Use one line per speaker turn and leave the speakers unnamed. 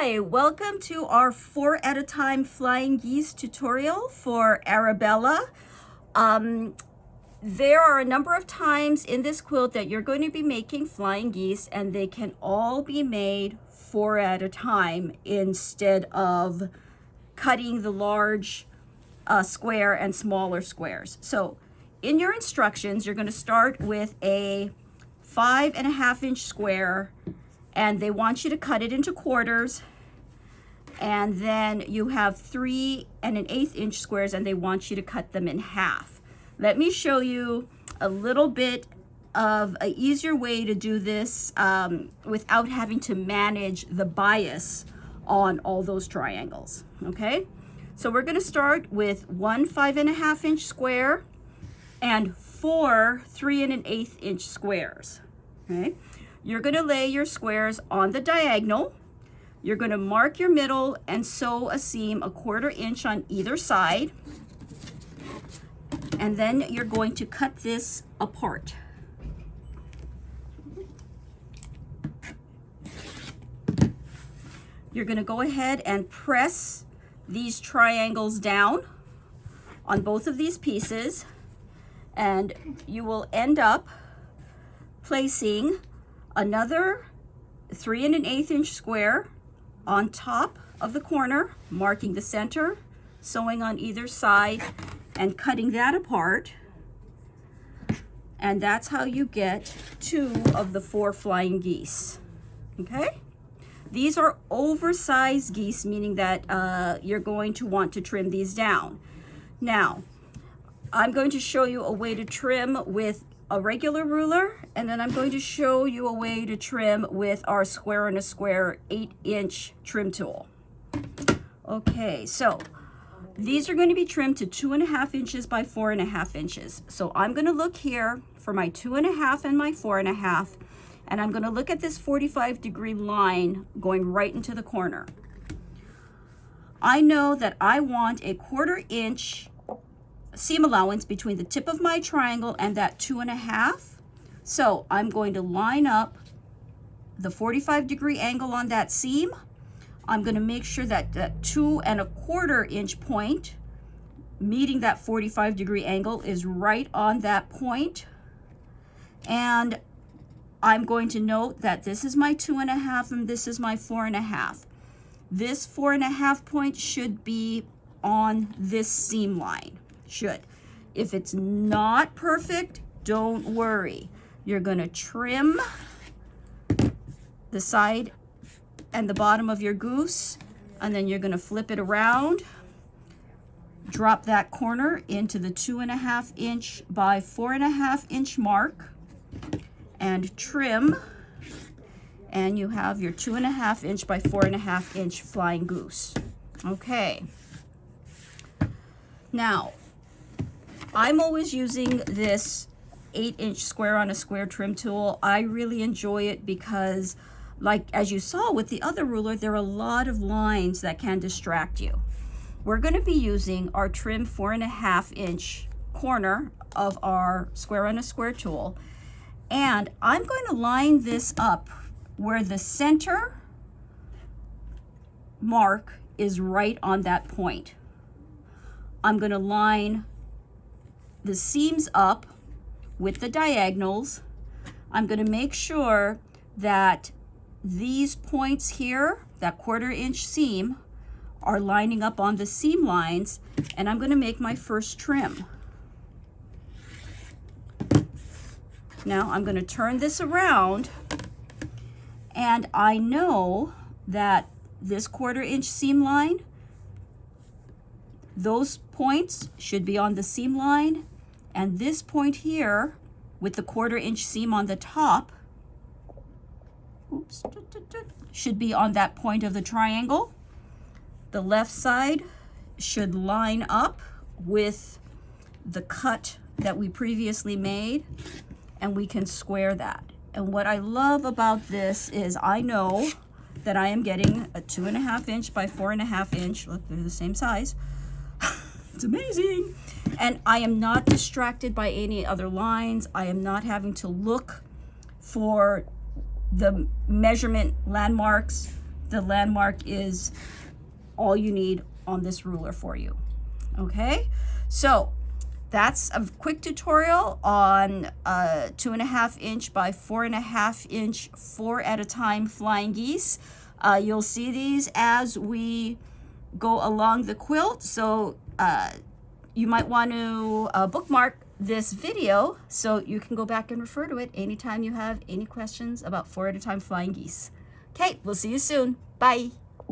Hi, welcome to our 4 at a time flying geese tutorial for Arabella. There are a number of times in this quilt that you're going to be making flying geese, and they can all be made 4 at a time instead of cutting the large square and smaller squares. So in your instructions, you're going to start with a 5.5 inch square, and they want you to cut it into quarters, and then you have 3 1/8 inch squares, and they want you to cut them in half. Let me show you a little bit of an easier way to do this without having to manage the bias on all those triangles. Okay, so we're going to start with 1 5.5 inch square and 4 3 1/8 inch squares. Okay, you're going to lay your squares on the diagonal. You're going to mark your middle and sew a seam 1/4 inch on either side. And then you're going to cut this apart. You're going to go ahead and press these triangles down on both of these pieces, and you will end up placing another 3 1/8 inch square on top of the corner, marking the center, sewing on either side, and cutting that apart. And that's how you get 2 of the 4 flying geese. Okay? These are oversized geese, meaning that you're going to want to trim these down. Now, I'm going to show you a way to trim with a regular ruler, and then I'm going to show you a way to trim with our square and a square 8-inch trim tool. Okay, so these are going to be trimmed to 2.5 inches by 4.5 inches. So I'm going to look here for my 2.5 and my 4.5, and I'm going to look at this 45-degree line going right into the corner. I know that I want a 1/4 inch seam allowance between the tip of my triangle and that 2.5. So I'm going to line up the 45-degree angle on that seam. I'm going to make sure that that 2.25 inch point meeting that 45-degree angle is right on that point. And I'm going to note that this is my 2.5 and this is my 4.5. This 4.5 point should be on this seam line. Should. If it's not perfect, don't worry. You're going to trim the side and the bottom of your goose, and then you're going to flip it around, drop that corner into the 2.5 inch by 4.5 inch mark, and trim, and you have your 2.5 inch by 4.5 inch flying goose. Okay. Now, I'm always using this 8-inch square on a square trim tool. I really enjoy it because, like as you saw with the other ruler, there are a lot of lines that can distract you. We're going to be using our trim 4.5 inch corner of our square on a square tool, and I'm going to line this up where the center mark is right on that point. I'm going to line the seams up with the diagonals. I'm going to make sure that these points here, that 1/4 inch seam, are lining up on the seam lines, and I'm going to make my first trim. Now I'm going to turn this around, and I know that this 1/4 inch seam line, those points should be on the seam line, and this point here with the 1/4 inch seam on the top, oops, should be on that point of the triangle. The left side should line up with the cut that we previously made, and we can square that. And what I love about this is I know that I am getting a 2.5 inch by 4.5 inch, look, they're the same size. It's amazing. And I am not distracted by any other lines. I am not having to look for the measurement landmarks the landmark is all you need on this ruler for you. Okay, so that's a quick tutorial on 2.5 inch by 4.5 inch 4 at a time flying geese. You'll see these as we go along the quilt, so you might want to bookmark this video so you can go back and refer to it anytime you have any questions about 4 at a time flying geese. Okay, we'll see you soon. Bye.